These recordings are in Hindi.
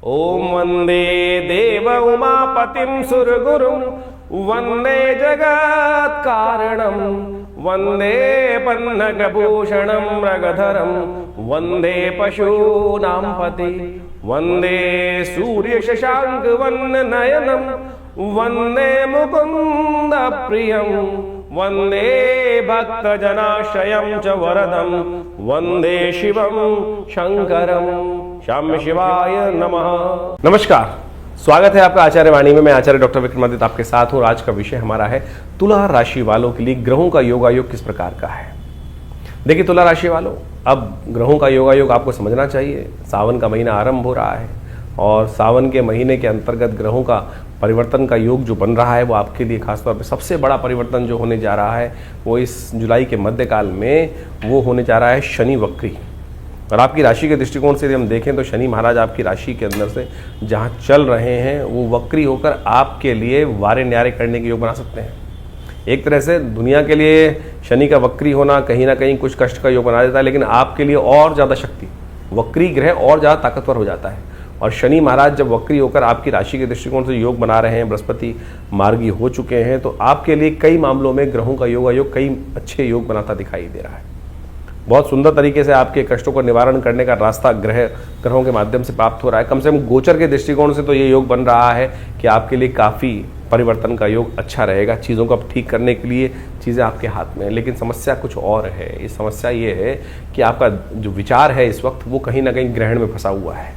ओम वंदे देव उमापतिं सुरगुरुं वंदे जगत् कारणं वंदे पन्नगभूषणं मृगधरं वंदे पशूनां पति वंदे सूर्य शशांक वन्ननयनं वंदे मुकुंद प्रियं वंदे भक्तजनाश्रयं च वरदं वंदे शिवं शंकरं श्याम शिवाय नमः। नमस्कार, स्वागत है आपका आचार्य वाणी में। मैं आचार्य डॉक्टर विक्रमादित्य आपके साथ हूँ। आज का विषय हमारा है तुला राशि वालों के लिए ग्रहों का योगायोग किस प्रकार का है। देखिए तुला राशि वालों, अब ग्रहों का योगायोग आपको समझना चाहिए। सावन का महीना आरंभ हो रहा है और सावन के महीने के अंतर्गत ग्रहों का परिवर्तन का योग जो बन रहा है वो आपके लिए खासतौर पे सबसे बड़ा परिवर्तन जो होने जा रहा है वो इस जुलाई के मध्यकाल में वो होने जा रहा है शनि वक्री। और आपकी राशि के दृष्टिकोण से यदि हम देखें तो शनि महाराज आपकी राशि के अंदर से जहाँ चल रहे हैं वो वक्री होकर आपके लिए वारे न्यारे करने के योग बना सकते हैं। एक तरह से दुनिया के लिए शनि का वक्री होना कहीं ना कहीं कुछ कष्ट का योग बना देता है, लेकिन आपके लिए और ज़्यादा शक्ति, वक्री ग्रह और ज़्यादा ताकतवर हो जाता है। और शनि महाराज जब वक्री होकर आपकी राशि के दृष्टिकोण से योग बना रहे हैं, बृहस्पति मार्गी हो चुके हैं, तो आपके लिए कई मामलों में ग्रहों का योगायोग कई अच्छे योग बनाता दिखाई दे रहा है। बहुत सुंदर तरीके से आपके कष्टों को निवारण करने का रास्ता ग्रहों के माध्यम से प्राप्त हो रहा है। कम से कम गोचर के दृष्टिकोण से तो ये योग बन रहा है कि आपके लिए काफ़ी परिवर्तन का योग अच्छा रहेगा। चीज़ों को ठीक करने के लिए चीज़ें आपके हाथ में है, लेकिन समस्या कुछ और है। इस समस्या ये है कि आपका जो विचार है इस वक्त वो कहीं ना कहीं ग्रहण में फंसा हुआ है।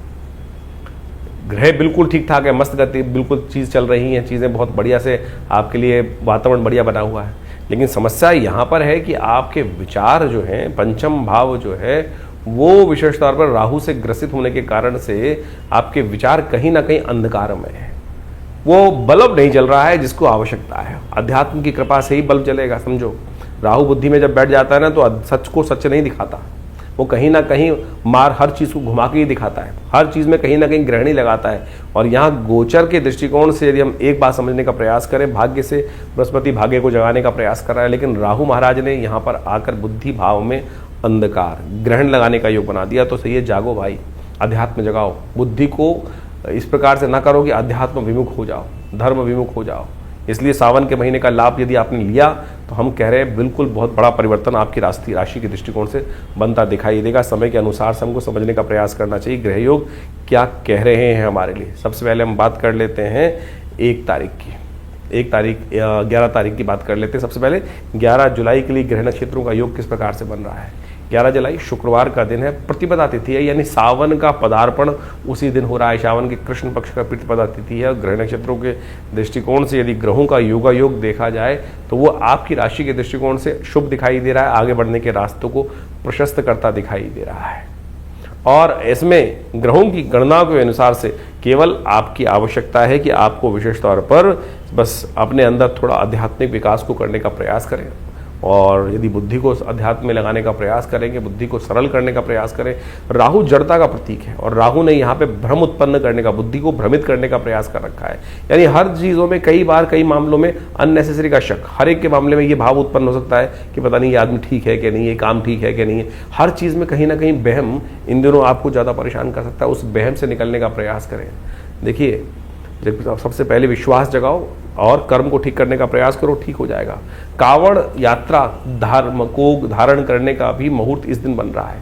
ग्रह बिल्कुल ठीक ठाक है, मस्त गति, बिल्कुल चीज़ चल रही हैं, चीज़ें बहुत बढ़िया से आपके लिए वातावरण बढ़िया बना हुआ है, लेकिन समस्या यहाँ पर है कि आपके विचार जो हैं, पंचम भाव जो है वो विशेष तौर पर राहु से ग्रसित होने के कारण से आपके विचार कहीं ना कहीं अंधकार में है। वो बल्ब नहीं जल रहा है जिसको आवश्यकता है। अध्यात्म की कृपा से ही बल्ब जलेगा। समझो, राहु बुद्धि में जब बैठ जाता है ना तो सच को सच नहीं दिखाता, वो कहीं ना कहीं हर चीज़ को घुमा के ही दिखाता है, हर चीज़ में कहीं ना कहीं ग्रहणी लगाता है। और यहाँ गोचर के दृष्टिकोण से यदि हम एक बात समझने का प्रयास करें, भाग्य से बृहस्पति भाग्य को जगाने का प्रयास कर रहा है, लेकिन राहु महाराज ने यहाँ पर आकर बुद्धि भाव में अंधकार ग्रहण लगाने का योग बना दिया। तो सही है, जागो भाई, अध्यात्म जगाओ, बुद्धि को इस प्रकार से ना करो कि अध्यात्म विमुख हो जाओ, धर्म विमुख हो जाओ। इसलिए सावन के महीने का लाभ यदि आपने लिया तो हम कह रहे हैं बिल्कुल बहुत बड़ा परिवर्तन आपकी राशि के दृष्टिकोण से बनता दिखाई देगा। समय के अनुसार से हमको समझने का प्रयास करना चाहिए ग्रह योग क्या कह रहे हैं हमारे लिए। सबसे पहले हम बात कर लेते हैं 11 तारीख की बात कर लेते हैं। सबसे पहले 11 जुलाई के लिए ग्रह नक्षत्रों का योग किस प्रकार से बन रहा है। 11 जुलाई शुक्रवार का दिन है, प्रतिपदा तिथि है, यानी सावन का पदार्पण उसी दिन हो रहा है। सावन के कृष्ण पक्ष का प्रतिपदा तिथि है। ग्रह नक्षत्रों के दृष्टिकोण से यदि ग्रहों का योगायोग देखा जाए तो वो आपकी राशि के दृष्टिकोण से शुभ दिखाई दे रहा है, आगे बढ़ने के रास्तों को प्रशस्त करता दिखाई दे रहा है। और इसमें ग्रहों की गणना के अनुसार से केवल आपकी आवश्यकता है कि आपको विशेष तौर पर बस अपने अंदर थोड़ा आध्यात्मिक विकास को करने का प्रयास करें, और यदि बुद्धि को अध्यात्म में लगाने का प्रयास करेंगे, बुद्धि को सरल करने का प्रयास करें। राहु जड़ता का प्रतीक है और राहु ने यहाँ पे भ्रम उत्पन्न करने का, बुद्धि को भ्रमित करने का प्रयास कर रखा है। यानी हर चीज़ों में कई मामलों में अननेसेसरी का शक, हर एक के मामले में ये भाव उत्पन्न हो सकता है कि पता नहीं ये आदमी ठीक है कि नहीं, ये काम ठीक है कि नहीं है। हर चीज़ में कहीं ना कहीं वहम इन दिनों आपको ज़्यादा परेशान कर सकता है। उस वहम से निकलने का प्रयास करें। देखिए, सबसे पहले विश्वास जगाओ और कर्म को ठीक करने का प्रयास करो, ठीक हो जाएगा। कावड़ यात्रा धर्म को धारण करने का भी मुहूर्त इस दिन बन रहा है।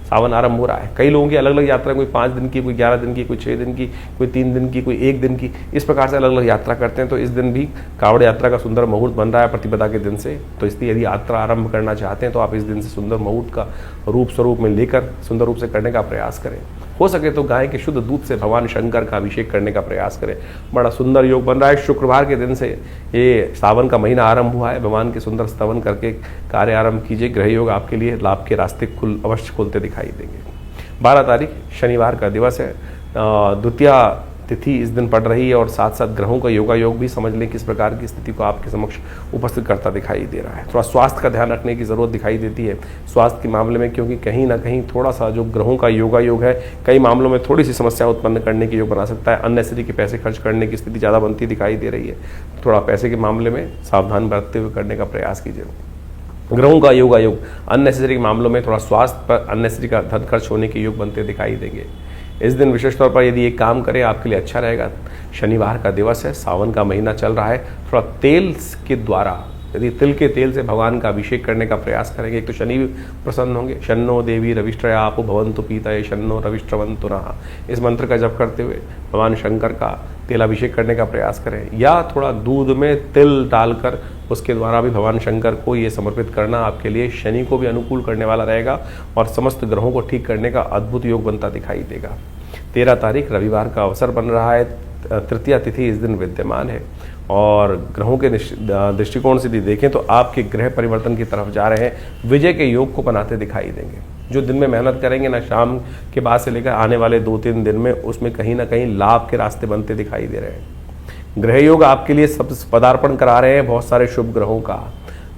सावन आरंभ हो रहा है। कई लोगों की अलग अलग यात्रा, कोई 5 दिन की, कोई 11 दिन की, कोई 6 दिन की, कोई 3 दिन की, कोई 1 दिन की, इस प्रकार से अलग अलग यात्रा करते हैं। तो इस दिन भी कावड़ यात्रा का सुंदर मुहूर्त बन रहा है प्रतिपदा के दिन से। तो इसलिए यदि यात्रा आरंभ करना चाहते हैं तो आप इस दिन से सुंदर मुहूर्त का रूप स्वरूप में लेकर सुंदर रूप से करने का प्रयास करें। हो सके तो गाय के शुद्ध दूध से भगवान शंकर का अभिषेक करने का प्रयास करें। बड़ा सुंदर योग बन रहा है। शुक्रवार के दिन से ये सावन का महीना आरंभ हुआ है। भगवान के सुंदर स्तवन करके कार्य आरंभ कीजिए। ग्रह योग आपके लिए लाभ के रास्ते अवश्य खुलते दिखाई देंगे। 12 तारीख शनिवार का दिवस है। द्वितीया तिथि इस दिन पड़ रही है और साथ साथ ग्रहों का योगायोग भी समझ लें किस प्रकार की स्थिति को आपके समक्ष उपस्थित करता दिखाई दे रहा है। थोड़ा स्वास्थ्य का ध्यान रखने की ज़रूरत दिखाई देती है स्वास्थ्य के मामले में, क्योंकि कहीं ना कहीं थोड़ा सा जो ग्रहों का योगायोग है कई मामलों में थोड़ी सी समस्या उत्पन्न करने की योग बना सकता है। अननेसेसरी के पैसे खर्च करने की स्थिति ज़्यादा बनती दिखाई दे रही है। थोड़ा पैसे के मामले में सावधान बरतते हुए करने का प्रयास कीजिए। ग्रहों का योगायोग अननेसेसरी मामलों में थोड़ा स्वास्थ्य पर अननेसेसरी का धन खर्च होने के योग बनते दिखाई देंगे। इस दिन विशेष तौर पर यदि एक काम करें आपके लिए अच्छा रहेगा। शनिवार का दिवस है, सावन का महीना चल रहा है, थोड़ा तेल के द्वारा यदि तिल के तेल से भगवान का अभिषेक करने का प्रयास करेंगे, एक तो शनि भी प्रसन्न होंगे। शन्नो देवी रविष्ट्रयापो भवन्तु पीतये शन्नो रविष्ट्रवन्तु नः, इस मंत्र का जप करते हुए भगवान शंकर का तेलाभिषेक करने का प्रयास करें, या थोड़ा दूध में तिल डालकर उसके द्वारा भी भगवान शंकर को ये समर्पित करना आपके लिए शनि को भी अनुकूल करने वाला रहेगा और समस्त ग्रहों को ठीक करने का अद्भुत योग बनता दिखाई देगा। 13 तारीख रविवार का अवसर बन रहा है, तृतीया तिथि इस दिन विद्यमान है और ग्रहों के दृष्टिकोण से यदि देखें तो आपके ग्रह परिवर्तन की तरफ जा रहे हैं, विजय के योग को बनाते दिखाई देंगे। जो दिन में मेहनत करेंगे ना, शाम के बाद से लेकर आने वाले 2-3 दिन में उसमें कहीं ना कहीं लाभ के रास्ते बनते दिखाई दे रहे हैं। ग्रह योग आपके लिए सब पदार्पण करा रहे हैं बहुत सारे शुभ ग्रहों का।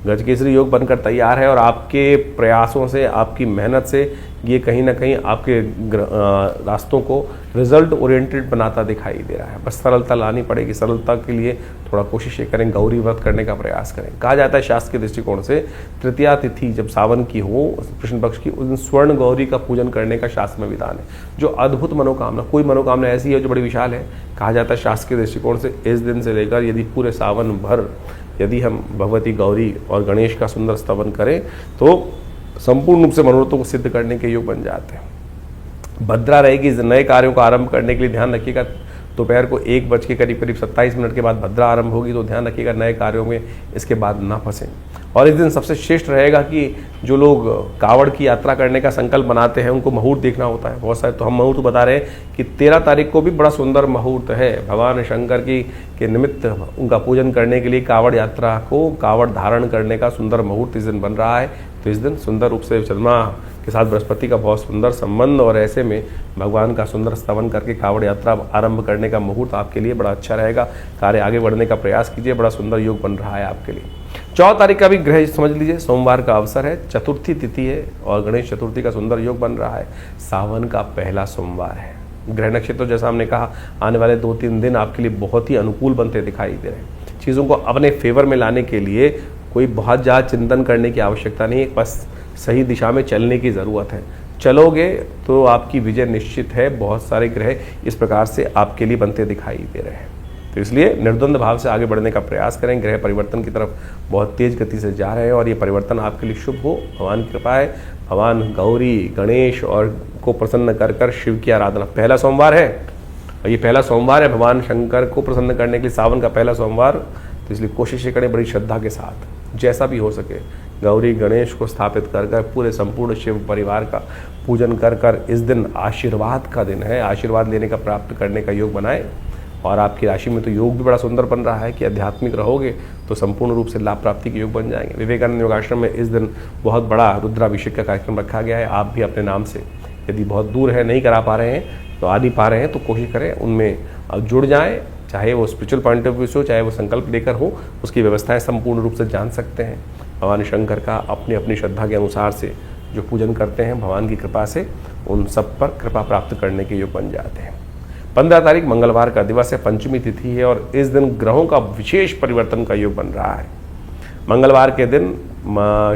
गजकेसरी योग बनकर तैयार है और आपके प्रयासों से, आपकी मेहनत से ये कहीं ना कहीं आपके रास्तों को रिजल्ट ओरिएंटेड बनाता दिखाई दे रहा है। बस सरलता लानी पड़ेगी, सरलता के लिए थोड़ा कोशिश करें, गौरी व्रत करने का प्रयास करें। कहा जाता है शास्त्र के दृष्टिकोण से तृतीया तिथि जब सावन की हो, कृष्ण पक्ष की, उस दिन स्वर्ण गौरी का पूजन करने का शास्त्र में विधान है। जो अद्भुत मनोकामना, कोई मनोकामना ऐसी है जो बड़ी विशाल है, कहा जाता है शास्त्र के दृष्टिकोण से इस दिन से लेकर यदि पूरे सावन भर यदि हम भगवती गौरी और गणेश का सुंदर स्तवन करें तो संपूर्ण रूप से मनोरथों को सिद्ध करने के योग बन जाते हैं। भद्रा रहेगी, नए कार्यों को आरंभ करने के लिए ध्यान रखिएगा। दोपहर को 1:27 के बाद भद्रा आरंभ होगी, तो ध्यान रखिएगा नए कार्यों में इसके बाद ना फंसें। और इस दिन सबसे श्रेष्ठ रहेगा कि जो लोग कावड़ की यात्रा करने का संकल्प बनाते हैं उनको मुहूर्त देखना होता है बहुत सारे। तो हम मुहूर्त बता रहे हैं कि 13 तारीख को भी बड़ा सुंदर मुहूर्त है। भगवान शंकर की के निमित्त उनका पूजन करने के लिए कावड़ यात्रा को, कावड़ धारण करने का सुंदर मुहूर्त इस दिन बन रहा है। तो इस दिन सुंदर रूप से चंद्रमा के साथ बृहस्पति का बहुत सुंदर संबंध और ऐसे में भगवान का सुंदर स्तवन करके कावड़ यात्रा आरंभ करने का मुहूर्त आपके लिए बड़ा अच्छा रहेगा। कार्य आगे बढ़ने का प्रयास कीजिए, बड़ा सुंदर योग बन रहा है आपके लिए। 14 तारीख का भी ग्रह समझ लीजिए, सोमवार का अवसर है, चतुर्थी तिथि है और गणेश चतुर्थी का सुंदर योग बन रहा है। सावन का पहला सोमवार है। ग्रह नक्षत्र जैसा हमने कहा आने वाले 2-3 दिन आपके लिए बहुत ही अनुकूल बनते दिखाई दे रहे हैं। चीज़ों को अपने फेवर में लाने के लिए कोई बहुत ज़्यादा चिंतन करने की आवश्यकता नहीं है, बस सही दिशा में चलने की ज़रूरत है। चलोगे तो आपकी विजय निश्चित है। बहुत सारे ग्रह इस प्रकार से आपके लिए बनते दिखाई दे रहे हैं, तो इसलिए निर्द्वंद भाव से आगे बढ़ने का प्रयास करें। ग्रह परिवर्तन की तरफ बहुत तेज गति से जा रहे हैं और ये परिवर्तन आपके लिए शुभ हो, भगवान की कृपा है। भगवान गौरी, गणेश और को प्रसन्न कर कर शिव की आराधना। पहला सोमवार है और ये पहला सोमवार है भगवान शंकर को प्रसन्न करने के लिए, सावन का पहला सोमवार। तो इसलिए कोशिश करें बड़ी श्रद्धा के साथ, जैसा भी हो सके गौरी गणेश को स्थापित कर कर पूरे संपूर्ण शिव परिवार का पूजन कर कर इस दिन आशीर्वाद का दिन है, आशीर्वाद लेने का, प्राप्त करने का योग बनाए। और आपकी राशि में तो योग भी बड़ा सुंदर बन रहा है कि आध्यात्मिक रहोगे तो संपूर्ण रूप से लाभ प्राप्ति के योग बन जाएंगे। विवेकानंद योगाश्रम में इस दिन बहुत बड़ा रुद्राभिषेक का कार्यक्रम रखा गया है। आप भी अपने नाम से, यदि बहुत दूर है, नहीं करा पा रहे हैं तो आ नहीं पा रहे हैं तो कोशिश करें उनमें जुड़ जाएं, चाहे वो स्पिरिचुअल पॉइंट ऑफ व्यू से हो, चाहे वो संकल्प लेकर हो, उसकी व्यवस्थाएं संपूर्ण रूप से जान सकते हैं। भगवान शंकर का अपनी अपनी श्रद्धा के अनुसार से जो पूजन करते हैं भगवान की कृपा से, उन सब पर कृपा प्राप्त करने के योग बन जाते हैं। 15 तारीख मंगलवार का दिवस है, पंचमी तिथि है और इस दिन ग्रहों का विशेष परिवर्तन का योग बन रहा है। मंगलवार के दिन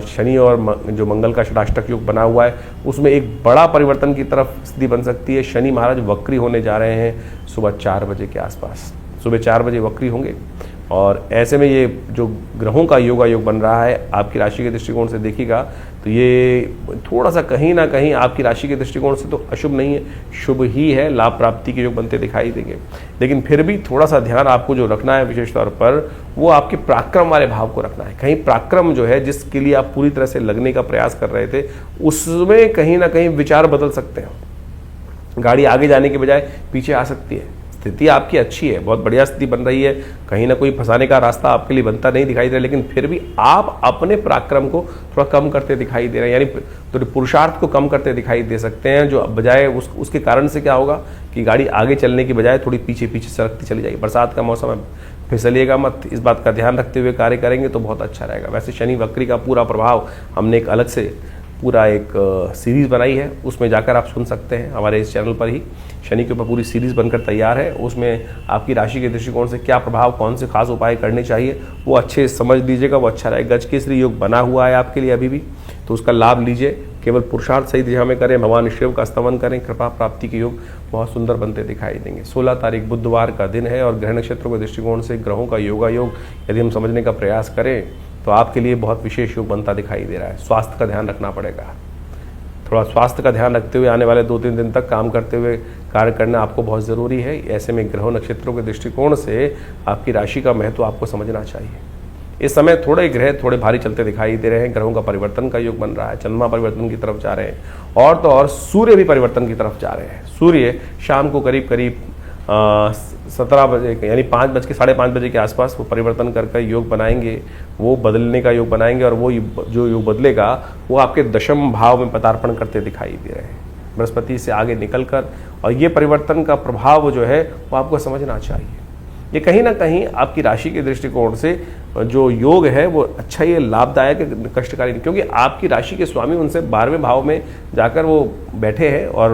शनि और जो मंगल का षडाष्टक योग बना हुआ है उसमें एक बड़ा परिवर्तन की तरफ स्थिति बन सकती है। शनि महाराज वक्री होने जा रहे हैं सुबह 4 बजे के आसपास, सुबह 4 बजे वक्री होंगे और ऐसे में ये जो ग्रहों का योग बन रहा है आपकी राशि के दृष्टिकोण से देखिएगा तो ये थोड़ा सा कहीं ना कहीं आपकी राशि के दृष्टिकोण से तो अशुभ नहीं है, शुभ ही है। लाभ प्राप्ति के योग बनते दिखाई देंगे, लेकिन फिर भी थोड़ा सा ध्यान आपको जो रखना है विशेष तौर पर वो आपके पराक्रम वाले भाव को रखना है। कहीं पराक्रम जो है जिसके लिए आप पूरी तरह से लगने का प्रयास कर रहे थे उसमें कहीं ना कहीं विचार बदल सकते हैं। गाड़ी आगे जाने के बजाय पीछे आ सकती है। स्थिति आपकी अच्छी है, बहुत बढ़िया स्थिति बन रही है, कहीं ना कोई फंसाने का रास्ता आपके लिए बनता नहीं दिखाई दे रहा, लेकिन फिर भी आप अपने पराक्रम को थोड़ा कम करते दिखाई दे रहे हैं, यानी तो पुरुषार्थ को कम करते दिखाई दे सकते हैं। जो बजाय उसके कारण से क्या होगा कि गाड़ी आगे चलने की बजाय थोड़ी पीछे पीछे सरकती चली जाएगी। बरसात का मौसम है, फिसलिएगा मत, इस बात का ध्यान रखते हुए कार्य करेंगे तो बहुत अच्छा रहेगा। वैसे शनि वक्री का पूरा प्रभाव हमने एक अलग से पूरा एक सीरीज़ बनाई है, उसमें जाकर आप सुन सकते हैं हमारे इस चैनल पर ही। शनि के ऊपर पूरी सीरीज़ बनकर तैयार है, उसमें आपकी राशि के दृष्टिकोण से क्या प्रभाव, कौन से खास उपाय करने चाहिए वो अच्छे समझ लीजिएगा, वो अच्छा रहेगा। गजकेसरी योग बना हुआ है आपके लिए अभी भी, तो उसका लाभ लीजिए। केवल पुरुषार्थ सही दिशा में करें, भगवान शिव का स्तवन करें, कृपा प्राप्ति के योग बहुत सुंदर बनते दिखाई देंगे। 16 तारीख बुधवार का दिन है और ग्रह नक्षत्रों के दृष्टिकोण से ग्रहों का योगा योग यदि हम समझने का प्रयास करें तो आपके लिए बहुत विशेष योग बनता दिखाई दे रहा है। स्वास्थ्य का ध्यान रखना पड़ेगा, थोड़ा स्वास्थ्य का ध्यान रखते हुए आने वाले 2-3 दिन तक काम करते हुए कार्य करना आपको बहुत ज़रूरी है। ऐसे में ग्रह नक्षत्रों के दृष्टिकोण से आपकी राशि का महत्व आपको समझना चाहिए। इस समय थोड़े ग्रह थोड़े भारी चलते दिखाई दे रहे हैं। ग्रहों का परिवर्तन का योग बन रहा है, चंद्रमा परिवर्तन की तरफ जा रहे हैं और तो और सूर्य भी परिवर्तन की तरफ जा रहे हैं। सूर्य शाम को करीब 17 बजे यानी 5:05 बजे के आसपास वो परिवर्तन कर योग बनाएंगे, वो बदलने का योग बनाएंगे और वो जो योग बदलेगा वो आपके दशम भाव में पदार्पण करते दिखाई दे रहे हैं, बृहस्पति से आगे निकलकर। और ये परिवर्तन का प्रभाव जो है वो आपको समझना चाहिए। ये कहीं ना कहीं आपकी राशि के दृष्टिकोण से जो योग है वो अच्छा, ये लाभदायक है, कष्टकारी नहीं, क्योंकि आपकी राशि के स्वामी उनसे 12वें भाव में जाकर वो बैठे हैं और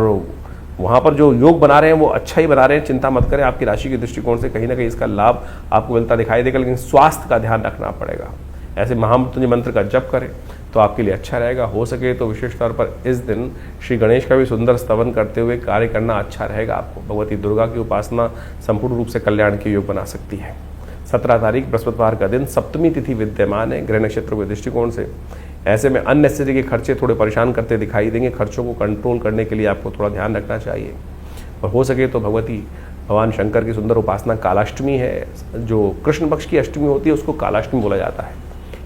वहाँ पर जो योग बना रहे हैं वो अच्छा ही बना रहे हैं। चिंता मत करें, आपकी राशि के दृष्टिकोण से कहीं ना कहीं इसका लाभ आपको मिलता दिखाई देगा, लेकिन स्वास्थ्य का ध्यान रखना पड़ेगा। ऐसे महामृत्युंजय मंत्र का जप करें तो आपके लिए अच्छा रहेगा। हो सके तो विशेष तौर पर इस दिन श्री गणेश का भी सुंदर स्तवन करते हुए कार्य करना अच्छा रहेगा आपको। भगवती दुर्गा की उपासना संपूर्ण रूप से कल्याण के योग बना सकती है। 17 तारीख बृहस्पतिवार का दिन, सप्तमी तिथि विद्यमान है ग्रह नक्षत्रों के दृष्टिकोण से। ऐसे में अननेसेसरी के खर्चे थोड़े परेशान करते दिखाई देंगे। खर्चों को कंट्रोल करने के लिए आपको थोड़ा ध्यान रखना चाहिए और हो सके तो भगवान शंकर की सुंदर उपासना। कालाष्टमी है, जो कृष्ण पक्ष की अष्टमी होती है उसको कालाष्टमी बोला जाता है,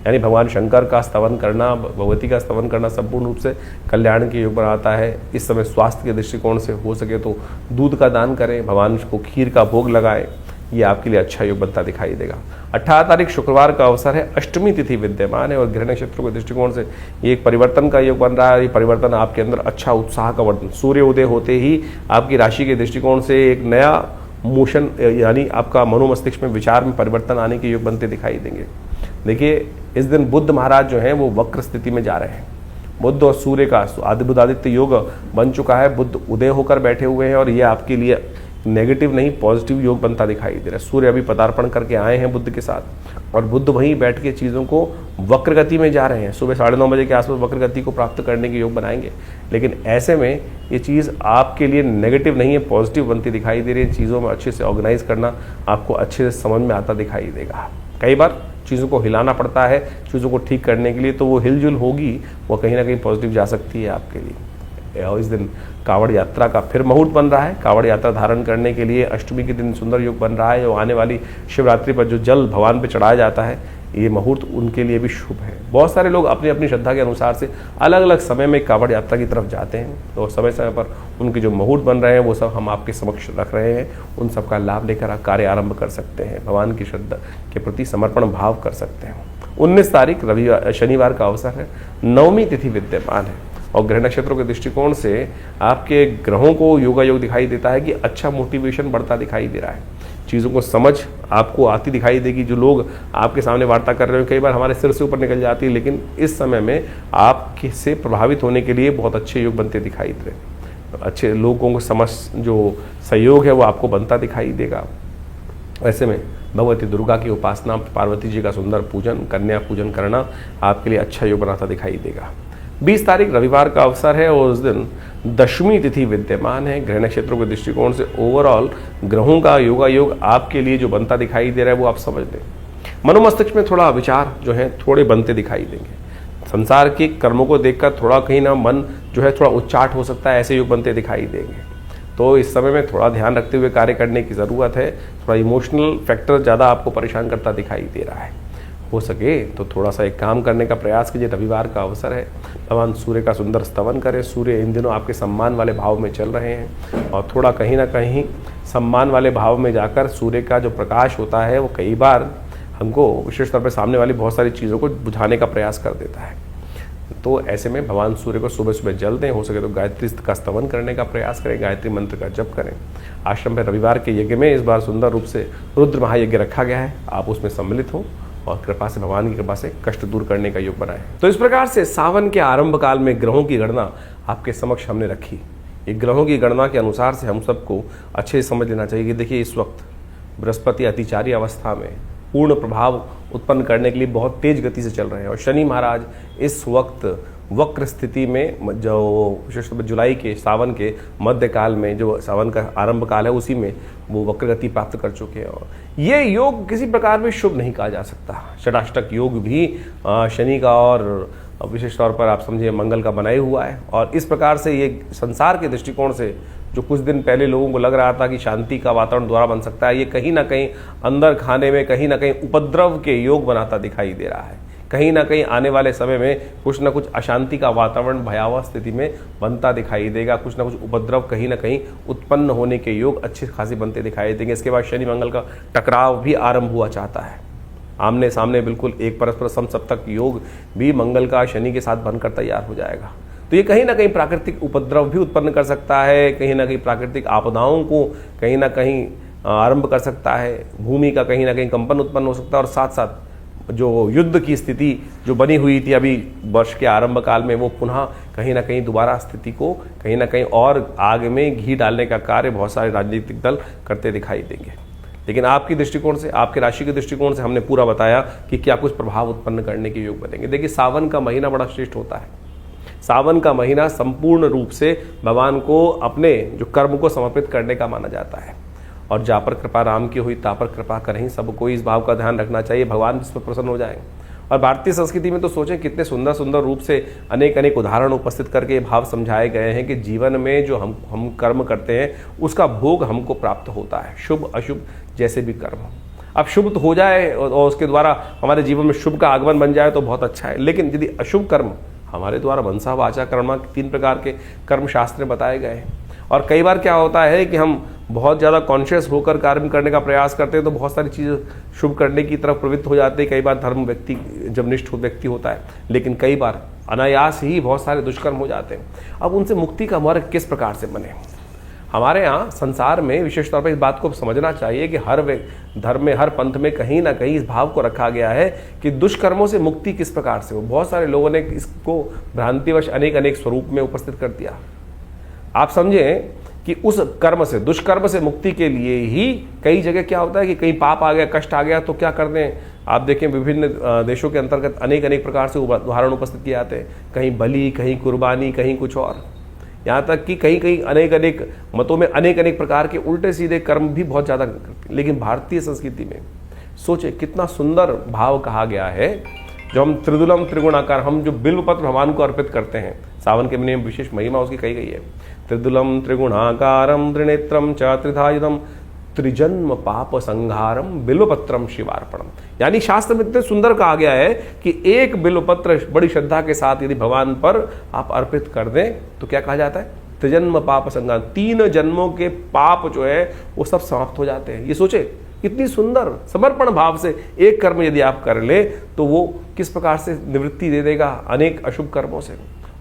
यानी भगवान शंकर का स्तवन करना, भगवती का स्तवन करना संपूर्ण रूप से कल्याण के योग बनाता है। इस समय स्वास्थ्य के दृष्टिकोण से हो सके तो दूध का दान करें, भगवान को खीर का भोग लगाएं, ये आपके लिए अच्छा योग बनता दिखाई देगा। 18 तारीख शुक्रवार का अवसर है, अष्टमी तिथि विद्यमान है और ग्रह नक्षत्रों के दृष्टिकोण से ये एक परिवर्तन का योग बन रहा है। ये परिवर्तन आपके अंदर अच्छा उत्साह का वर्धन, सूर्य उदय होते ही आपकी राशि के दृष्टिकोण से एक नया मोशन यानी आपका मनोमस्तिष्क में विचार में परिवर्तन आने के योग बनते दिखाई देंगे। देखिए इस दिन बुद्ध महाराज जो हैं वो वक्र स्थिति में जा रहे हैं। बुद्ध और सूर्य का आदित्य योग बन चुका है, बुद्ध उदय होकर बैठे हुए हैं और ये आपके लिए नेगेटिव नहीं पॉजिटिव योग बनता दिखाई दे रहा है। सूर्य अभी पदार्पण करके आए हैं बुद्ध के साथ और बुद्ध वहीं बैठ के चीज़ों को वक्र गति में जा रहे हैं। सुबह 9:30 बजे के आसपास वक्र गति को प्राप्त करने के योग बनाएंगे, लेकिन ऐसे में ये चीज़ आपके लिए नेगेटिव नहीं है, पॉजिटिव बनती दिखाई दे रही है। चीज़ों में अच्छे से ऑर्गेनाइज करना आपको अच्छे से समझ में आता दिखाई देगा। कई बार चीज़ों को हिलाना पड़ता है चीज़ों को ठीक करने के लिए, तो वो हिलजुल होगी, वो कहीं ना कहीं पॉजिटिव जा सकती है आपके लिए। और इस दिन कावड़ यात्रा का फिर मुहूर्त बन रहा है। कावड़ यात्रा धारण करने के लिए अष्टमी के दिन सुंदर योग बन रहा है। जो आने वाली शिवरात्रि पर जो जल भगवान पे चढ़ाया जाता है, ये मुहूर्त उनके लिए भी शुभ है। बहुत सारे लोग अपनी अपनी श्रद्धा के अनुसार से अलग अलग समय में कावड़ यात्रा की तरफ जाते हैं, तो समय समय पर उनके जो मुहूर्त बन रहे हैं वो सब हम आपके समक्ष रख रहे हैं। उन सब का लाभ लेकर आप कार्य आरंभ कर सकते हैं, भगवान की श्रद्धा के प्रति समर्पण भाव कर सकते हैं। 19 तारीख शनिवार का अवसर है, नवमी तिथि विद्यमान है और ग्रह नक्षत्रों के दृष्टिकोण से आपके ग्रहों को योगा योग दिखाई देता है कि अच्छा मोटिवेशन बढ़ता दिखाई दे रहा है। चीज़ों को समझ आपको आती दिखाई देगी। जो लोग आपके सामने वार्ता कर रहे हो कई बार हमारे सिर से ऊपर निकल जाती है, लेकिन इस समय में आपके से प्रभावित होने के लिए बहुत अच्छे योग बनते दिखाई दे रहे। अच्छे लोगों को समझ जो सहयोग है वो आपको बनता दिखाई देगा। ऐसे में भगवती दुर्गा की उपासना, पार्वती जी का सुंदर पूजन, कन्या पूजन करना आपके लिए अच्छा योग बनाता दिखाई देगा। 20 तारीख रविवार का अवसर है और उस दिन दशमी तिथि विद्यमान है। ग्रह नक्षत्रों के दृष्टिकोण से ओवरऑल ग्रहों का योगा योग आपके लिए जो बनता दिखाई दे रहा है वो आप समझ लें। मनोमस्तिष्क में थोड़ा विचार जो है थोड़े बनते दिखाई देंगे। संसार के कर्मों को देखकर थोड़ा कहीं ना मन जो है थोड़ा उच्चाट हो सकता है, ऐसे योग बनते दिखाई देंगे। तो इस समय में थोड़ा ध्यान रखते हुए कार्य करने की ज़रूरत है। थोड़ा इमोशनल फैक्टर ज़्यादा आपको परेशान करता दिखाई दे रहा है। हो सके तो थोड़ा सा एक काम करने का प्रयास कीजिए। रविवार का अवसर है, भगवान सूर्य का सुंदर स्तवन करें। सूर्य इन दिनों आपके सम्मान वाले भाव में चल रहे हैं और थोड़ा कहीं ना कहीं सम्मान वाले भाव में जाकर सूर्य का जो प्रकाश होता है वो कई बार हमको विशेष तौर पर सामने वाली बहुत सारी चीज़ों को बुझाने का प्रयास कर देता है। तो ऐसे में भगवान सूर्य को सुबह सुबह जल दें। हो सके तो गायत्री का स्तवन करने का प्रयास करें, गायत्री मंत्र का जप करें। आश्रम में रविवार के यज्ञ में इस बार सुंदर रूप से रुद्र महायज्ञ रखा गया है, आप उसमें सम्मिलित हों और कृपा से, भगवान की कृपा से कष्ट दूर करने का योग बनाएं। तो इस प्रकार से सावन के आरंभ काल में ग्रहों की गणना आपके समक्ष हमने रखी। ये ग्रहों की गणना के अनुसार से हम सबको अच्छे से समझ लेना चाहिए कि देखिए इस वक्त बृहस्पति अतिचारी अवस्था में पूर्ण प्रभाव उत्पन्न करने के लिए बहुत तेज गति से चल रहे हैं और शनि महाराज इस वक्त वक्र स्थिति में, जो विशेषतः जुलाई के सावन के मध्यकाल में, जो सावन का आरंभ काल है उसी में वो वक्र गति प्राप्त कर चुके हैं। और ये योग किसी प्रकार में शुभ नहीं कहा जा सकता। षडाष्टक योग भी शनि का और विशेष तौर पर आप समझिए मंगल का बनाया हुआ है। और इस प्रकार से ये संसार के दृष्टिकोण से जो कुछ दिन पहले लोगों को लग रहा था कि शांति का वातावरण दोबारा बन सकता है, ये कहीं ना कहीं अंदर खाने में कहीं ना कहीं उपद्रव के योग बनाता दिखाई दे रहा है। कहीं ना कहीं आने वाले समय में कुछ ना कुछ अशांति का वातावरण भयावह स्थिति में बनता दिखाई देगा। कुछ ना कुछ उपद्रव कहीं ना कहीं उत्पन्न होने के योग अच्छे खासी बनते दिखाई देंगे। इसके बाद शनि मंगल का टकराव भी आरंभ हुआ चाहता है। आमने सामने बिल्कुल एक परस्पर समसप्तक योग भी मंगल का शनि के साथ बनकर तैयार हो जाएगा। तो ये कहीं ना कहीं प्राकृतिक उपद्रव भी उत्पन्न कर सकता है, कहीं ना कहीं प्राकृतिक आपदाओं को कहीं ना कहीं आरंभ कर सकता है। भूमि का कहीं ना कहीं कंपन उत्पन्न हो सकता है। और साथ साथ जो युद्ध की स्थिति जो बनी हुई थी अभी वर्ष के आरंभ काल में, वो पुनः कहीं ना कहीं दोबारा स्थिति को कहीं ना कहीं और आग में घी डालने का कार्य बहुत सारे राजनीतिक दल करते दिखाई देंगे। लेकिन आपकी दृष्टिकोण से, आपके राशि के दृष्टिकोण से हमने पूरा बताया कि क्या कुछ प्रभाव उत्पन्न करने के योग बनेंगे। देखिए, सावन का महीना बड़ा श्रेष्ठ होता है। सावन का महीना संपूर्ण रूप से भगवान को अपने जो कर्म को समर्पित करने का माना जाता है। और जा पर कृपा राम की हुई ता पर कृपा करें, सबको इस भाव का ध्यान रखना चाहिए, भगवान इस पर प्रसन्न हो जाएंगे। और भारतीय संस्कृति में तो सोचें कितने सुंदर सुंदर रूप से अनेक अनेक उदाहरण उपस्थित करके भाव समझाए गए हैं कि जीवन में जो हम कर्म करते हैं उसका भोग हमको प्राप्त होता है, शुभ अशुभ जैसे भी कर्म। अब शुभ तो हो जाए और उसके द्वारा हमारे जीवन में शुभ का आगमन बन जाए तो बहुत अच्छा है। लेकिन यदि अशुभ कर्म हमारे द्वारा मनसा वाचा कर्म, 3 प्रकार के कर्म शास्त्र में बताए गए हैं। और कई बार क्या होता है कि हम बहुत ज़्यादा कॉन्शियस होकर कार्य करने का प्रयास करते हैं तो बहुत सारी चीज़ें शुभ करने की तरफ प्रवृत्त हो जाते हैं। कई बार धर्म व्यक्ति जब निष्ठ व्यक्ति होता है, लेकिन कई बार अनायास ही बहुत सारे दुष्कर्म हो जाते हैं। अब उनसे मुक्ति का मार्ग किस प्रकार से बने? हमारे यहाँ संसार में विशेष तौर पर इस बात को समझना चाहिए कि हर धर्म में, हर पंथ में कहीं ना कहीं इस भाव को रखा गया है कि दुष्कर्मों से मुक्ति किस प्रकार से हो। बहुत सारे लोगों ने इसको भ्रांतिवश अनेक अनेक स्वरूप में उपस्थित कर दिया। आप समझें कि उस कर्म से, दुष्कर्म से मुक्ति के लिए ही कई जगह क्या होता है कि कहीं पाप आ गया, कष्ट आ गया तो क्या करते हैं। आप देखें विभिन्न देशों के अंतर्गत अनेक अनेक प्रकार से उदाहरण उपस्थित किए जाते हैं। कहीं बलि, कहीं कुर्बानी, कहीं कुछ और। यहाँ तक कि कहीं कहीं अनेक अनेक मतों में अनेक अनेक प्रकार के उल्टे सीधे कर्म भी बहुत ज़्यादा करते हैं। लेकिन भारतीय संस्कृति में सोचे कितना सुंदर भाव कहा गया है। जो हम त्रिदुलम त्रिगुणाकार, हम जो बिल्व पत्र भगवान को अर्पित करते हैं, सावन के महीने में विशेष महिमा उसकी कही गई है। त्रिदुलम त्रिगुणाकारम त्रिनेत्रम च त्रिधायुधम त्रिजन्म पाप संहारम बिल्वपत्रम शिवार्पणम। यानी शास्त्र में इतने सुंदर कहा गया है कि एक बिल्वपत्र बड़ी श्रद्धा के साथ यदि भगवान पर आप अर्पित कर दें तो क्या कहा जाता है? त्रिजन्म पाप संहार, 3 जन्मों के पाप जो है वो सब समाप्त हो जाते हैं। ये सोचे कितनी सुंदर समर्पण भाव से एक कर्म यदि आप कर ले तो वो किस प्रकार से निवृत्ति दे देगा अनेक अशुभ कर्मों से।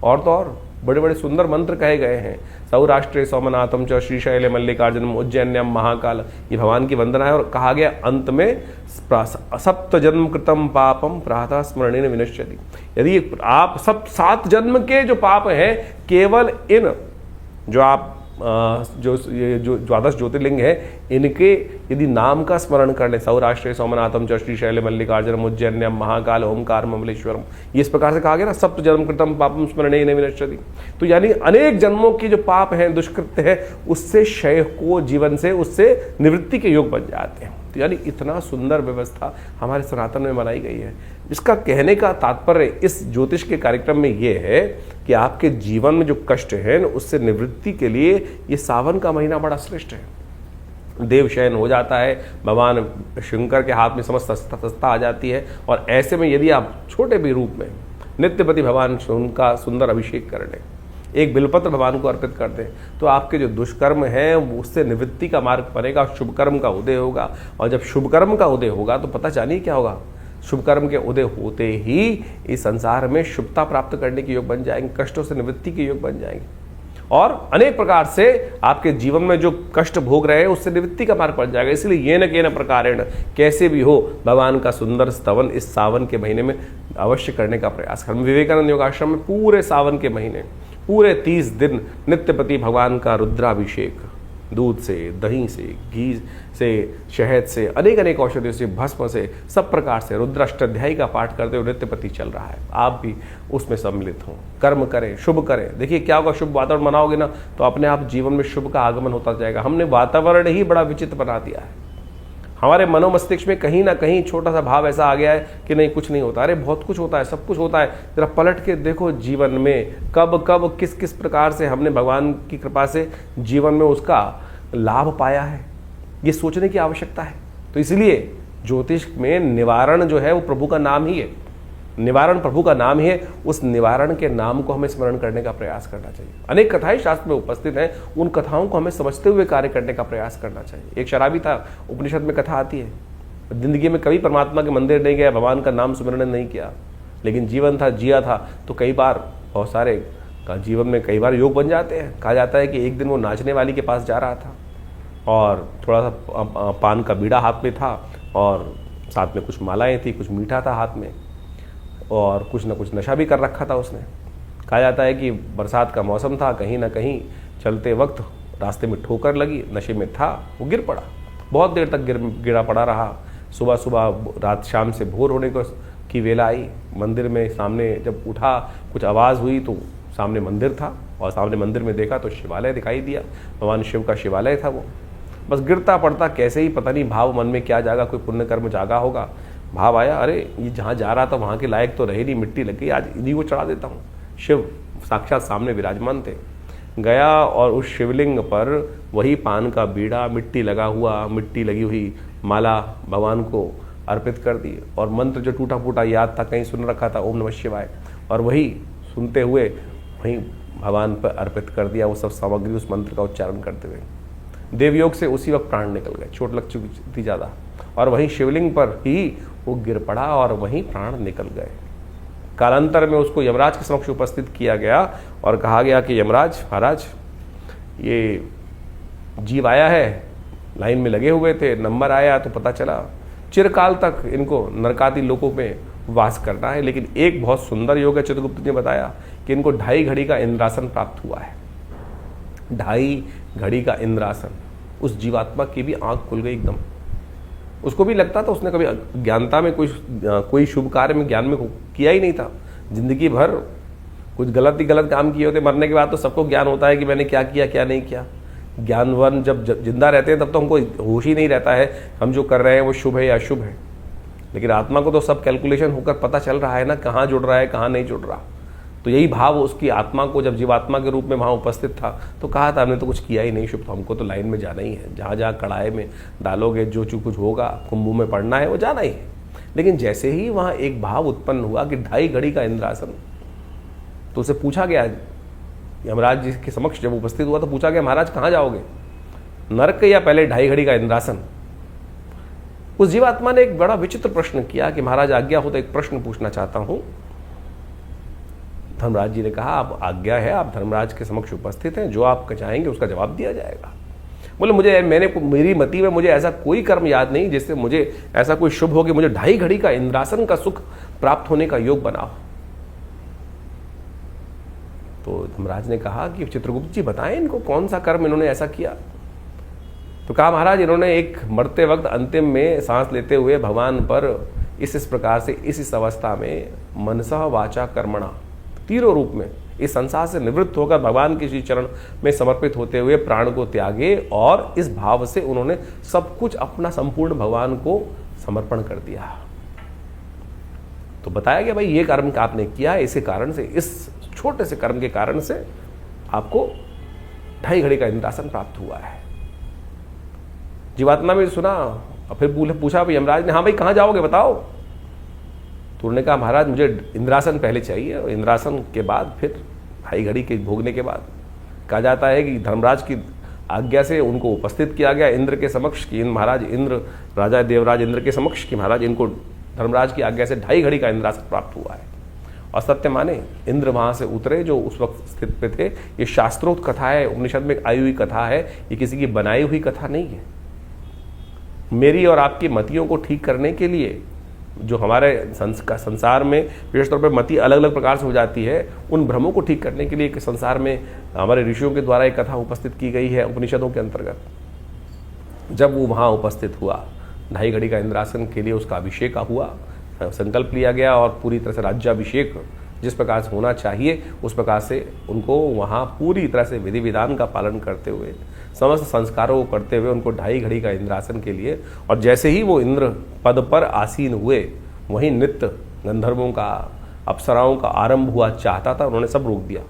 और तो और बड़े बड़े सुंदर मंत्र कहे गए हैं। सौराष्ट्रे सोमनाथम च श्रीशैले मल्लिकार्जुनम उज्जैन्यम महाकाल, ये भगवान की वंदना है। और कहा गया अंत में सप्त जन्म कृतम पापम प्रातः स्मरणेन विनश्यति। यदि आप 7 जन्म के जो पाप हैं केवल इन जो आप जो द्वादश ज्योतिर्लिंग है इनके यदि नाम का स्मरण कर ले, सौराष्ट्र सोमनाथम च श्रीशैले मल्लिकार्जुनम उज्जैन्यम महाकाल ओमकार ममलेश्वरम, ये इस प्रकार से कहा गया ना, सप्त जन्म कृतम पापम स्मरणेन विनश्यति। तो यानी अनेक जन्मों की जो पाप हैं, दुष्कृत्य है, उससे क्षय को जीवन से उससे निवृत्ति के योग बन जाते हैं। तो यानी इतना सुंदर व्यवस्था हमारे सनातन में बनाई गई है। इसका कहने का तात्पर्य इस ज्योतिष के कार्यक्रम में ये है कि आपके जीवन में जो कष्ट है उससे निवृत्ति के लिए ये सावन का महीना बड़ा श्रेष्ठ है। देव शयन हो जाता है, भगवान शंकर के हाथ में समस्त सत्ता आ जाती है। और ऐसे में यदि आप छोटे भी रूप में नित्यपति भगवान उनका सुंदर अभिषेक कर लें, एक बिल्वपत्र भगवान को अर्पित कर दें, तो आपके जो दुष्कर्म हैं उससे निवृत्ति का मार्ग बनेगा, शुभ कर्म का उदय होगा। और जब शुभ कर्म का उदय होगा तो पता जानिए क्या होगा, शुभ कर्म के उदय होते ही इस संसार में शुभता प्राप्त करने के योग बन जाएंगे, कष्टों से निवृत्ति के योग बन जाएंगे। और अनेक प्रकार से आपके जीवन में जो कष्ट भोग रहे हैं उससे निवृत्ति का मार्ग बन जाएगा। इसलिए ये न के न प्रकारेण कैसे भी हो भगवान का सुंदर स्तवन इस सावन के महीने में अवश्य करने का प्रयास करें। विवेकानंद योगाश्रम में पूरे सावन के महीने पूरे 30 दिन नित्यपति भगवान का रुद्राभिषेक दूध से, दही से, घी से, शहद से, अनेक अनेक औषधियों से, भस्म से, सब प्रकार से रुद्राष्टाध्यायी का पाठ करते हुए नृत्यपति चल रहा है। आप भी उसमें सम्मिलित हों, कर्म करें, शुभ करें। देखिए क्या होगा, शुभ वातावरण बनाओगे ना तो अपने आप जीवन में शुभ का आगमन होता जाएगा। हमने वातावरण ही बड़ा विचित्र बना दिया है। हमारे मनोमस्तिष्क में कहीं ना कहीं छोटा सा भाव ऐसा आ गया है कि नहीं कुछ नहीं होता। अरे बहुत कुछ होता है, सब कुछ होता है। जरा पलट के देखो जीवन में कब कब किस किस प्रकार से हमने भगवान की कृपा से जीवन में उसका लाभ पाया है, ये सोचने की आवश्यकता है। तो इसलिए ज्योतिष में निवारण जो है वो प्रभु का नाम ही है, निवारण प्रभु का नाम ही है। उस निवारण के नाम को हमें स्मरण करने का प्रयास करना चाहिए। अनेक कथाएं शास्त्र में उपस्थित हैं, उन कथाओं को हमें समझते हुए कार्य करने का प्रयास करना चाहिए। एक शराबी था, उपनिषद में कथा आती है, जिंदगी में कभी परमात्मा के मंदिर नहीं गया, भगवान का नाम स्मरण नहीं किया, लेकिन जीवन था, जिया था। तो कई बार बहुत सारे का जीवन में कई बार योग बन जाते हैं। कहा जाता है कि एक दिन वो नाचने वाली के पास जा रहा था और थोड़ा सा पान का बीड़ा हाथ में था और साथ में कुछ मालाएं थी, कुछ मीठा था हाथ में और कुछ ना कुछ नशा भी कर रखा था उसने। कहा जाता है कि बरसात का मौसम था, कहीं ना कहीं चलते वक्त रास्ते में ठोकर लगी, नशे में था, वो गिर पड़ा। बहुत देर तक गिरा पड़ा रहा। सुबह सुबह रात शाम से भोर होने की वेला आई, मंदिर में सामने जब उठा कुछ आवाज़ हुई तो सामने मंदिर था और सामने मंदिर में देखा तो शिवालय दिखाई दिया, भगवान शिव का शिवालय था वो। बस गिरता पड़ता कैसे ही पता नहीं भाव मन में क्या जागा, कोई पुण्य कर्म जागा होगा, भाव आया अरे ये जहाँ जा रहा था वहाँ के लायक तो रहे नहीं, मिट्टी लग गई, आज इन्हीं को चढ़ा देता हूँ। शिव साक्षात सामने विराजमान थे। गया और उस शिवलिंग पर वही पान का बीड़ा, मिट्टी लगा हुआ, मिट्टी लगी हुई माला भगवान को अर्पित कर दी और मंत्र जो टूटा फूटा याद था, कहीं सुन रखा था, ओम नमः शिवाय, और वही सुनते हुए वहीं भगवान पर अर्पित कर दिया वो सब सामग्री, उस मंत्र का उच्चारण करते हुए। देवयोग से उसी वक्त प्राण निकल गए, चोट लग चुकी थी ज़्यादा, और वहीं शिवलिंग पर ही वो गिर पड़ा और वहीं प्राण निकल गए। कालांतर में उसको यमराज के समक्ष उपस्थित किया गया और कहा गया कि यमराज महाराज, ये जीव आया है, लाइन में लगे हुए थे, नंबर आया तो पता चला चिरकाल तक इनको नरकादि लोकों में वास करना है। लेकिन एक बहुत सुंदर योग है, चित्रगुप्त ने बताया कि इनको 2.5 घड़ी का इंद्रासन प्राप्त हुआ है। 2.5 घड़ी का इंद्रासन, उस जीवात्मा की भी आंख खुल गई एकदम। उसको भी लगता था उसने कभी ज्ञानता में कोई शुभ कार्य में ज्ञान में किया ही नहीं था, जिंदगी भर कुछ गलत ही गलत काम किए होते। मरने के बाद तो सबको ज्ञान होता है कि मैंने क्या किया क्या नहीं किया। ज्ञानवान जब जिंदा रहते हैं तब तो हमको होश ही नहीं रहता है हम जो कर रहे हैं वो शुभ है या अशुभ है, लेकिन आत्मा को तो सब कैलकुलेशन होकर पता चल रहा है ना, कहाँ जुड़ रहा है कहाँ नहीं जुड़ रहा। तो यही भाव उसकी आत्मा को जब जीवात्मा के रूप में वहाँ उपस्थित था तो कहा था हमने तो कुछ किया ही नहीं शुभ, तो हमको तो लाइन में जाना ही है, जहाँ जहाँ कड़ाई में डालोगे जो कुछ होगा, कुंभों में पड़ना है वो जाना ही है। लेकिन जैसे ही वहाँ एक भाव उत्पन्न हुआ कि 2.5 घड़ी का इंद्रासन, तो उसे पूछा गया, यमराज जी के समक्ष जब उपस्थित हुआ तो पूछा गया महाराज कहाँ जाओगे, नरक या पहले 2.5 घड़ी का इंद्रासन। उस जीवात्मा ने एक बड़ा विचित्र प्रश्न किया कि महाराज आज्ञा हो तो एक प्रश्न पूछना चाहता हूं। धर्मराज जी ने कहा आप आज्ञा है, आप धर्मराज के समक्ष उपस्थित हैं, जो आप चाहेंगे उसका जवाब दिया जाएगा। बोले मेरी मति में मुझे ऐसा कोई कर्म याद नहीं जिससे मुझे ऐसा कोई शुभ हो कि मुझे 2.5 घड़ी का इंद्रासन का सुख प्राप्त होने का योग बना हो। तो धर्मराज ने कहा कि चित्रगुप्त जी बताएं इनको कौन सा कर्म इन्होंने ऐसा किया। तो कहा महाराज इन्होंने एक मरते वक्त अंतिम में सांस लेते हुए भगवान पर इस प्रकार से इस अवस्था में मनसा वाचा कर्मणा, तीनों रूप में इस संसार से निवृत्त होकर भगवान के श्री चरण में समर्पित होते हुए प्राण को त्यागे और इस भाव से उन्होंने सब कुछ अपना संपूर्ण भगवान को समर्पण कर दिया। तो बताया गया भाई ये कर्म का आपने किया, इसी कारण से, इस छोटे से कर्म के कारण से आपको 2.5 घड़ी का इंद्रासन प्राप्त हुआ है। जीवात्मा में सुना और फिर पूछा यमराज ने, हाँ भाई कहाँ जाओगे बताओ। तो उन्होंने कहा महाराज मुझे इंद्रासन पहले चाहिए और इंद्रासन के बाद फिर 2.5 घड़ी के भोगने के बाद। कहा जाता है कि धर्मराज की आज्ञा से उनको उपस्थित किया गया इंद्र के समक्ष कि महाराज इंद्र, राजा देवराज इंद्र के समक्ष कि महाराज इनको धर्मराज की आज्ञा से 2.5 घड़ी का इंद्रासन प्राप्त हुआ है। और सत्य माने इंद्र वहां से उतरे जो उस वक्त स्थित पे थे। ये शास्त्रोक्त कथा है, उपनिषद में आई हुई कथा है, ये किसी की बनाई हुई कथा नहीं है। मेरी और आपकी मतियों को ठीक करने के लिए जो हमारे संसार में विशेष तौर पर मति अलग अलग प्रकार से हो जाती है, उन भ्रमों को ठीक करने के लिए एक संसार में हमारे ऋषियों के द्वारा एक कथा उपस्थित की गई है उपनिषदों के अंतर्गत। जब वो वहाँ उपस्थित हुआ, 2.5 घड़ी का इंद्रासन के लिए उसका अभिषेक हुआ, संकल्प लिया गया और पूरी तरह से राज्याभिषेक जिस प्रकार से होना चाहिए उस प्रकार से उनको वहाँ पूरी तरह से विधि विधान का पालन करते हुए, समस्त संस्कारों को करते हुए उनको 2.5 घड़ी का इंद्रासन के लिए, और जैसे ही वो इंद्र पद पर आसीन हुए वहीं नृत्य गंधर्वों का, अप्सराओं का आरंभ हुआ चाहता था। उन्होंने सब रोक दिया,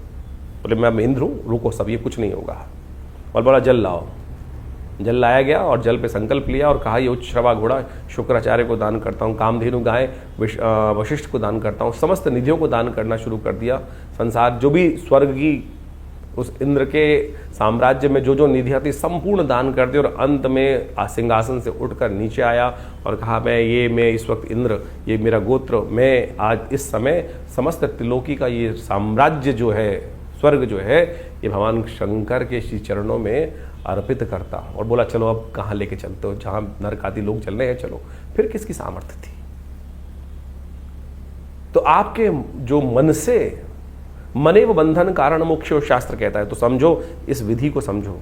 बोले मैं इंद्र हूँ, रुको सब, ये कुछ नहीं होगा। और बोला जल लाओ। जल लाया गया और जल पे संकल्प लिया और कहा ये उच्च श्रवा घोड़ा शुक्राचार्य को दान करता हूँ, कामधेनु गाय वशिष्ठ को दान करता हूँ, समस्त निधियों को दान करना शुरू कर दिया। संसार जो भी स्वर्ग की उस इंद्र के साम्राज्य में जो जो निधियाँ थी संपूर्ण दान कर दी, और अंत में सिंहासन से उठकर नीचे आया और कहा मैं इस वक्त इंद्र, ये मेरा गोत्र, मैं आज इस समय समस्त त्रिलोकी का ये साम्राज्य जो है, स्वर्ग जो है, ये भगवान शंकर के श्री चरणों में अर्पित करता। और बोला चलो अब कहाँ लेके चलते हो, जहाँ नरक आदि लोग चल रहे हैं चलो। फिर किसकी सामर्थ्य थी? तो आपके जो मन से मनेव बंधन कारण मोक्ष शास्त्र कहता है, तो समझो, इस विधि को समझो।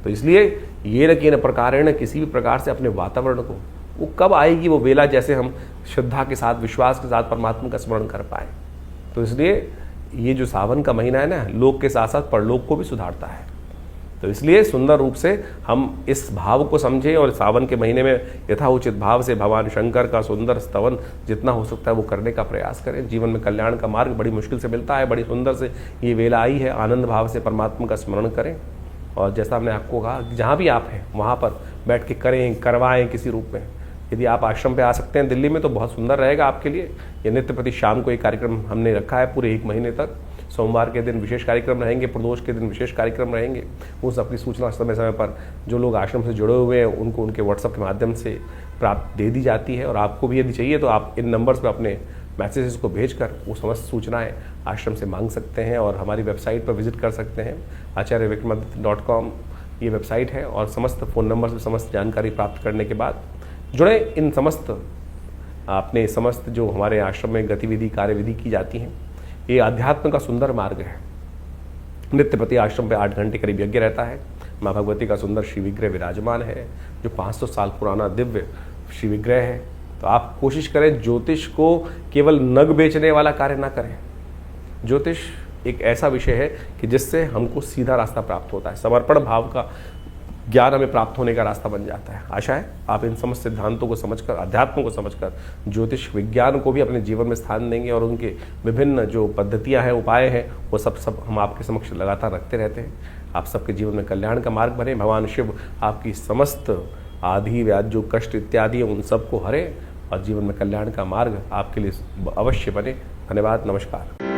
तो इसलिए ये न कि न प्रकारेण, किसी भी प्रकार से अपने वातावरण को, वो कब आएगी वो वेला जैसे हम श्रद्धा के साथ, विश्वास के साथ परमात्मा का स्मरण कर पाए। तो इसलिए ये जो सावन का महीना है ना, लोक के साथ साथ परलोक को भी सुधारता है। तो इसलिए सुंदर रूप से हम इस भाव को समझें और सावन के महीने में यथाउचित भाव से भगवान शंकर का सुंदर स्तवन जितना हो सकता है वो करने का प्रयास करें। जीवन में कल्याण का मार्ग बड़ी मुश्किल से मिलता है, बड़ी सुंदर से ये वेला आई है, आनंद भाव से परमात्मा का स्मरण करें। और जैसा हमने आपको कहा, जहाँ भी आप हैं वहाँ पर बैठ के करें, करवाएं किसी रूप में। यदि आप आश्रम पे आ सकते हैं दिल्ली में तो बहुत सुंदर रहेगा आपके लिए। ये नित्य प्रति शाम को एक कार्यक्रम हमने रखा है पूरे 1 महीने तक। सोमवार के दिन विशेष कार्यक्रम रहेंगे, प्रदोष के दिन विशेष कार्यक्रम रहेंगे। वो सबकी सूचना समय समय पर जो लोग आश्रम से जुड़े हुए हैं उनको उनके व्हाट्सएप के माध्यम से प्राप्त दे दी जाती है। और आपको भी यदि चाहिए तो आप इन नंबर्स पर अपने मैसेजेस को भेजकर वो समस्त सूचनाएं आश्रम से मांग सकते हैं और हमारी वेबसाइट पर विजिट कर सकते हैं। acharyavickramaditya.com ये वेबसाइट है और समस्त फ़ोन नंबर से समस्त जानकारी प्राप्त करने के बाद जुड़े इन समस्त अपने समस्त जो हमारे आश्रम में गतिविधि कार्यविधि की जाती हैं। ये अध्यात्म का सुंदर मार्ग है। नित्य प्रति आश्रम पे 8 घंटे करीब यज्ञ रहता है। माँ भगवती का सुंदर श्री विग्रह विराजमान है जो 500 साल पुराना दिव्य श्री विग्रह है। तो आप कोशिश करें ज्योतिष को केवल नग बेचने वाला कार्य ना करें। ज्योतिष एक ऐसा विषय है कि जिससे हमको सीधा रास्ता प्राप्त होता है, समर्पण भाव का ज्ञान हमें प्राप्त होने का रास्ता बन जाता है। आशा है आप इन समस्त सिद्धांतों को समझकर, अध्यात्म को समझकर ज्योतिष विज्ञान को भी अपने जीवन में स्थान देंगे और उनके विभिन्न जो पद्धतियां हैं, उपाय हैं, वो सब हम आपके समक्ष लगातार रखते रहते हैं। आप सबके जीवन में कल्याण का मार्ग बने। भगवान शिव आपकी समस्त आदि व्याधि जो कष्ट इत्यादि है उन सबको हरे और जीवन में कल्याण का मार्ग आपके लिए अवश्य बने। धन्यवाद, नमस्कार।